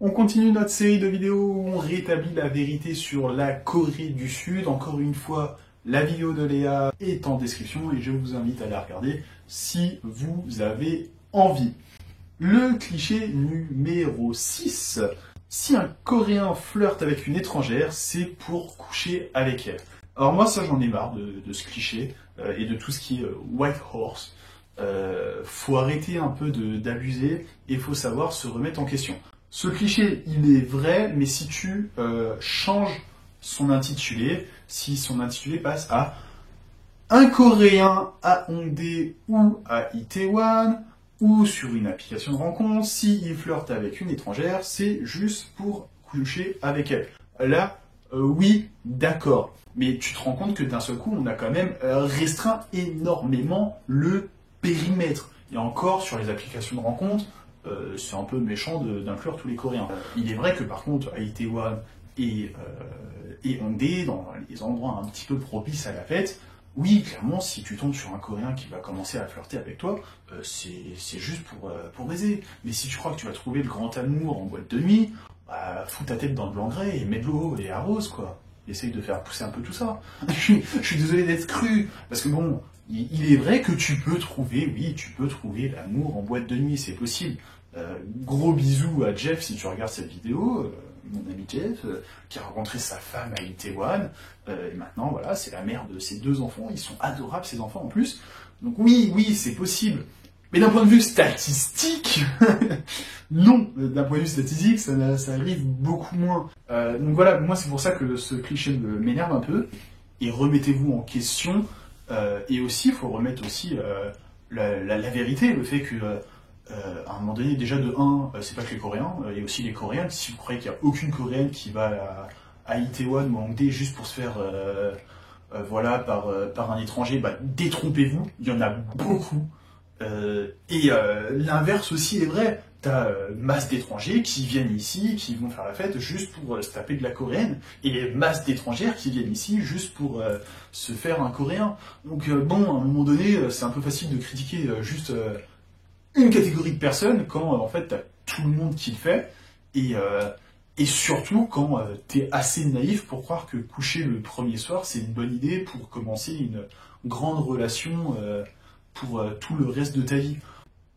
On continue notre série de vidéos où on rétablit la vérité sur la Corée du Sud. Encore une fois, la vidéo de Léa est en description et je vous invite à la regarder si vous avez envie. Le cliché numéro 6. Si un Coréen flirte avec une étrangère, c'est pour coucher avec elle. Alors moi, ça, j'en ai marre de ce cliché et de tout ce qui est white horse. Faut arrêter un peu d'abuser et faut savoir se remettre en question. Ce cliché, il est vrai, mais si tu changes son intitulé, si son intitulé passe à un Coréen à Hongdae ou à Itaewon, ou sur une application de rencontre, s'il flirte avec une étrangère, c'est juste pour coucher avec elle. Là, oui, d'accord. Mais tu te rends compte que d'un seul coup, on a quand même restreint énormément le périmètre. Et encore, sur les applications de rencontre, c'est un peu méchant d'inclure tous les Coréens. Il est vrai que par contre, à Itaewon et Hongdae, dans les endroits un petit peu propices à la fête, oui, clairement, si tu tombes sur un Coréen qui va commencer à flirter avec toi, c'est juste pour baiser. Mais si tu crois que tu vas trouver le grand amour en boîte de nuit, bah, fous ta tête dans le blanc grès et mets de l'eau et arrose, quoi. Essaye de faire pousser un peu tout ça. Je suis désolé d'être cru, parce que bon, il est vrai que tu peux trouver l'amour en boîte de nuit, c'est possible. Gros bisous à Jeff si tu regardes cette vidéo, mon ami Jeff, qui a rencontré sa femme à Itaewon, et maintenant voilà, c'est la mère de ses 2 enfants, ils sont adorables ces enfants en plus, donc oui, c'est possible. Mais d'un point de vue statistique, non, d'un point de vue statistique, ça arrive beaucoup moins. Donc voilà, moi c'est pour ça que ce cliché m'énerve un peu, et remettez-vous en question, et aussi, il faut remettre aussi la vérité, le fait que à un moment donné, déjà de 1, c'est pas que les Coréens, il y a aussi les Coréennes. Si vous croyez qu'il n'y a aucune Coréenne qui va à Itaewon ou à Hongdae juste pour se faire voilà, par un étranger, bah, détrompez-vous, il y en a beaucoup. L'inverse aussi est vrai. T'as masse d'étrangers qui viennent ici, qui vont faire la fête juste pour se taper de la coréenne, et masse d'étrangères qui viennent ici juste pour se faire un coréen. Donc bon, à un moment donné, c'est un peu facile de critiquer juste une catégorie de personnes quand en fait t'as tout le monde qui le fait, et surtout quand t'es assez naïf pour croire que coucher le premier soir c'est une bonne idée pour commencer une grande relation pour tout le reste de ta vie.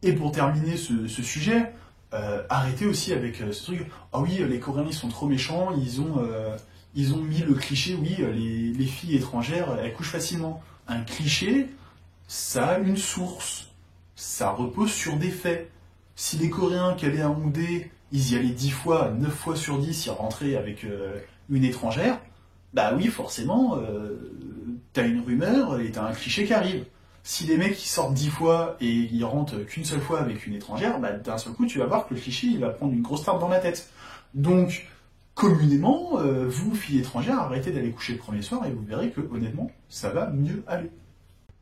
Et pour terminer ce sujet, arrêtez aussi avec ce truc, ah oui, les Coréens ils sont trop méchants, ils ont mis le cliché, oui, les filles étrangères elles couchent facilement. Un cliché, ça a une source. Ça repose sur des faits. Si les Coréens qui allaient à Hongdae, ils y allaient 10 fois, 9 fois sur 10, ils rentraient avec une étrangère, bah oui, forcément, t'as une rumeur et t'as un cliché qui arrive. Si les mecs qui sortent 10 fois et ils rentrent qu'une seule fois avec une étrangère, bah d'un seul coup, tu vas voir que le cliché, il va prendre une grosse tarte dans la tête. Donc, communément, vous, filles étrangères, arrêtez d'aller coucher le premier soir et vous verrez que, honnêtement, ça va mieux aller.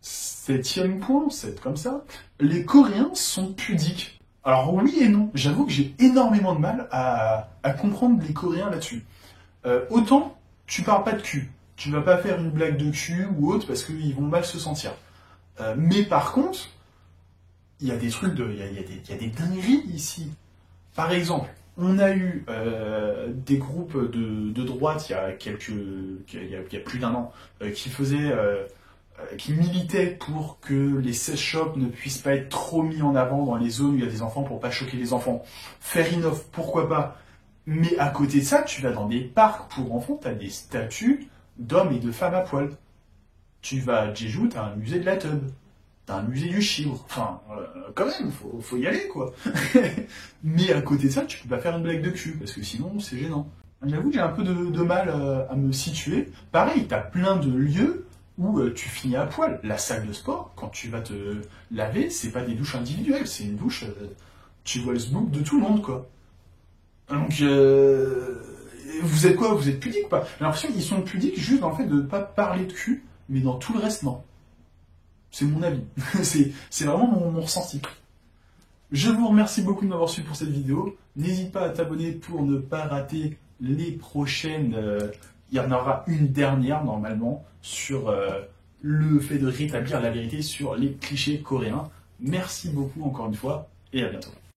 7e point, c'est comme ça. Les Coréens sont pudiques. Alors oui et non, j'avoue que j'ai énormément de mal à comprendre les Coréens là-dessus. Autant, tu parles pas de cul. Tu vas pas faire une blague de cul ou autre parce qu'ils vont mal se sentir. Mais par contre, il y a des trucs il y a des dingueries ici. Par exemple, on a eu des groupes de droite il y a plus d'1 an qui militaient pour que les sex shops ne puissent pas être trop mis en avant dans les zones où il y a des enfants pour pas choquer les enfants. Fair enough, pourquoi pas. Mais à côté de ça, tu vas dans des parcs pour enfants, tu as des statues d'hommes et de femmes à poil. Tu vas à Jeju, t'as un musée de la teub. T'as un musée du chibre. Enfin, quand même, faut y aller, quoi. Mais à côté de ça, tu peux pas faire une blague de cul, parce que sinon, c'est gênant. J'avoue que j'ai un peu de mal à me situer. Pareil, t'as plein de lieux où tu finis à poil. La salle de sport, quand tu vas te laver, c'est pas des douches individuelles, c'est une douche, tu vois le sbook de tout le monde, quoi. Donc, vous êtes quoi? Vous êtes pudique, pas? J'ai l'impression qu'ils sont pudiques juste dans le fait de pas parler de cul, mais dans tout le reste, non. C'est mon avis. c'est vraiment mon ressenti. Je vous remercie beaucoup de m'avoir suivi pour cette vidéo. N'hésite pas à t'abonner pour ne pas rater les prochaines. Il y en aura une dernière, normalement, sur le fait de rétablir la vérité sur les clichés coréens. Merci beaucoup encore une fois, et à bientôt.